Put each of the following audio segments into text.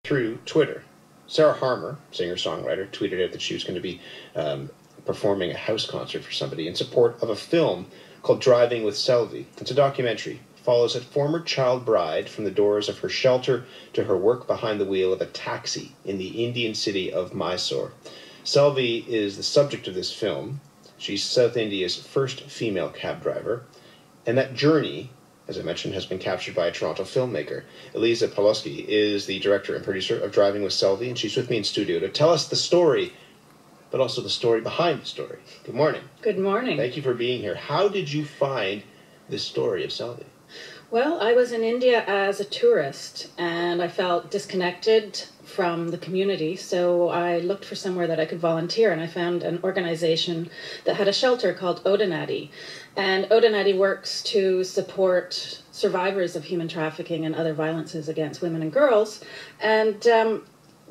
through Twitter. Sarah Harmer, singer-songwriter, tweeted out that she was going to be performing a house concert for somebody in support of a film called Driving with Selvi. It's a documentary. It follows a former child bride from the doors of her shelter to her work behind the wheel of a taxi in the Indian city of Mysore. Selvi is the subject of this film. She's South India's first female cab driver. And that journey, as I mentioned, has been captured by a Toronto filmmaker. Elisa Paloschi is the director and producer of Driving with Selvi, and she's with me in studio to tell us the story, but also the story behind the story. Good morning. Good morning. Thank you for being here. How did you find this story of Selvi? Well, I was in India as a tourist, and I felt disconnected from the community, so I looked for somewhere that I could volunteer, and I found an organization that had a shelter called Odinati. And Odinati works to support survivors of human trafficking and other violences against women and girls. And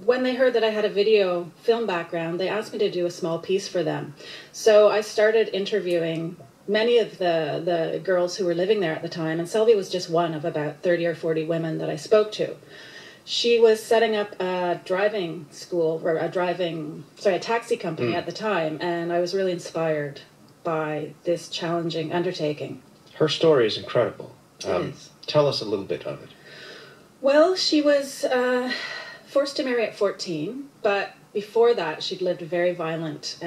when they heard that I had a video film background, they asked me to do a small piece for them. So I started interviewing many of the girls who were living there at the time, and Selvi was just one of about 30 or 40 women that I spoke to. She was setting up a driving school, or a taxi company at the time, and I was really inspired by this challenging undertaking. Her story is incredible. Tell us a little bit of it. Well, she was forced to marry at 14, but before that she'd lived a very violent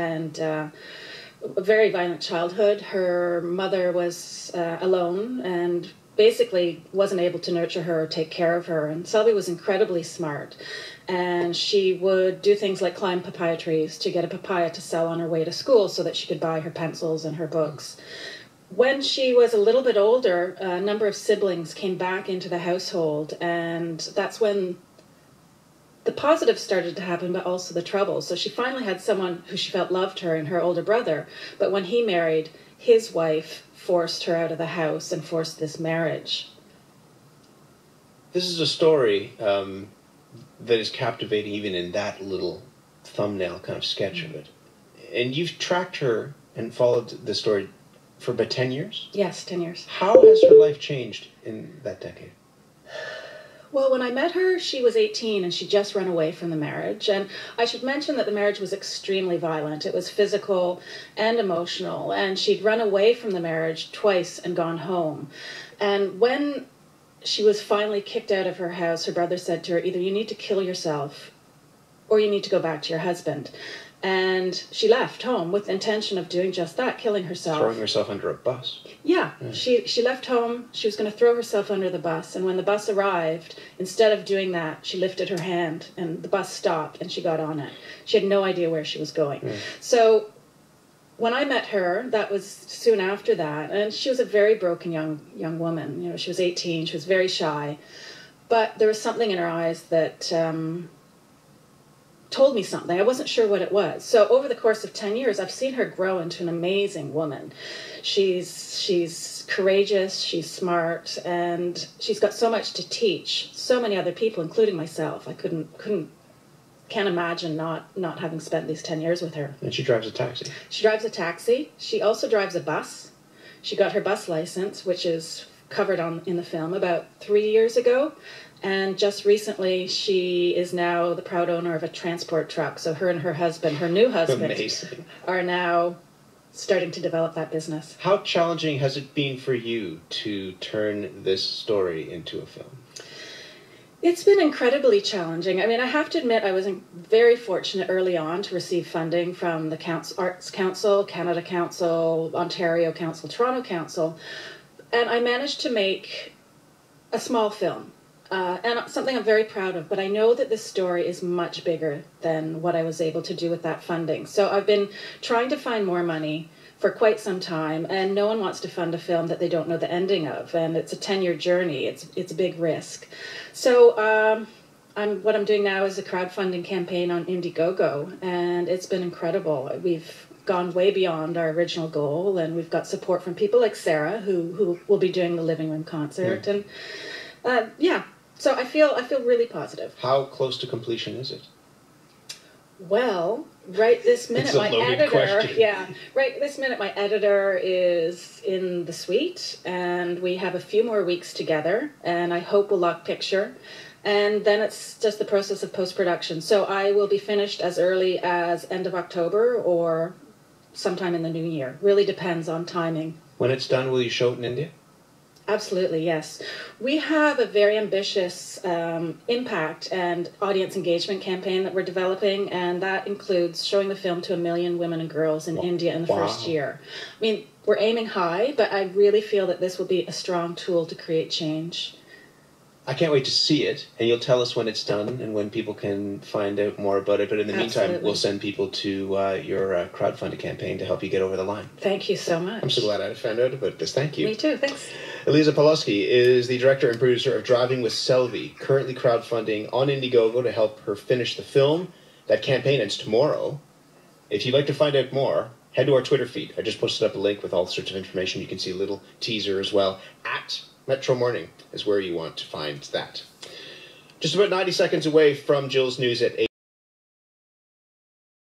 childhood. Her mother was alone and basically wasn't able to nurture her or take care of her. And Selvi was incredibly smart. And she would do things like climb papaya trees to get a papaya to sell on her way to school so that she could buy her pencils and her books. When she was a little bit older, a number of siblings came back into the household, and that's when the positives started to happen, but also the troubles. So she finally had someone who she felt loved her in her older brother, but when he married, his wife forced her out of the house and forced this marriage. This is a story that is captivating even in that little thumbnail kind of sketch of it. And you've tracked her and followed the story for about 10 years? Yes, 10 years. How has her life changed in that decade? Well, when I met her, she was 18 and she'd just run away from the marriage. And I should mention that the marriage was extremely violent. It was physical and emotional. And she'd run away from the marriage twice and gone home. And when she was finally kicked out of her house, her brother said to her, either you need to kill yourself or you need to go back to your husband. And she left home with the intention of doing just that, killing herself. Throwing herself under a bus. Yeah. She left home. She was going to throw herself under the bus. And when the bus arrived, instead of doing that, she lifted her hand and the bus stopped and she got on it. She had no idea where she was going. So when I met her, that was soon after that. And she was a very broken young woman. You know, she was 18. She was very shy. But there was something in her eyes that told me something. I wasn't sure what it was. So over the course of 10 years, I've seen her grow into an amazing woman. She's courageous, she's smart, and she's got so much to teach so many other people, including myself. I can't imagine not having spent these 10 years with her. And she drives a taxi. She drives a taxi. She also drives a bus. She got her bus license, which is covered in the film, about 3 years ago. And just recently, she is now the proud owner of a transport truck. So her and her husband, her new husband, Amazing. Are now starting to develop that business. How challenging has it been for you to turn this story into a film? It's been incredibly challenging. I mean, I have to admit I was very fortunate early on to receive funding from the Arts Council, Canada Council, Ontario Council, Toronto Council. And I managed to make a small film. And something I'm very proud of, but I know that this story is much bigger than what I was able to do with that funding. So I've been trying to find more money for quite some time, and no one wants to fund a film that they don't know the ending of, and it's a 10-year journey. It's a big risk. So what I'm doing now is a crowdfunding campaign on Indiegogo, and it's been incredible. We've gone way beyond our original goal, and we've got support from people like Sarah, who will be doing the living room concert, and so I feel really positive. How close to completion is it? Well, right this minute, my editor is in the suite, and we have a few more weeks together, and I hope we'll lock picture. And then it's just the process of post-production. So I will be finished as early as end of October or sometime in the new year. Really depends on timing. When it's done, will you show it in India? Absolutely, yes. We have a very ambitious impact and audience engagement campaign that we're developing, and that includes showing the film to 1 million women and girls in India in the first year. I mean, we're aiming high, but I really feel that this will be a strong tool to create change. I can't wait to see it, and you'll tell us when it's done and when people can find out more about it. But in the meantime, we'll send people to your crowdfunding campaign to help you get over the line. Thank you so much. I'm so glad I found out about this. Thank you. Me too, thanks. Elisa Paloschi is the director and producer of Driving with Selvi, currently crowdfunding on Indiegogo to help her finish the film. That campaign ends tomorrow. If you'd like to find out more, head to our Twitter feed. I just posted up a link with all sorts of information. You can see a little teaser as well. At Metro Morning is where you want to find that. Just about 90 seconds away from Jill's news at 8.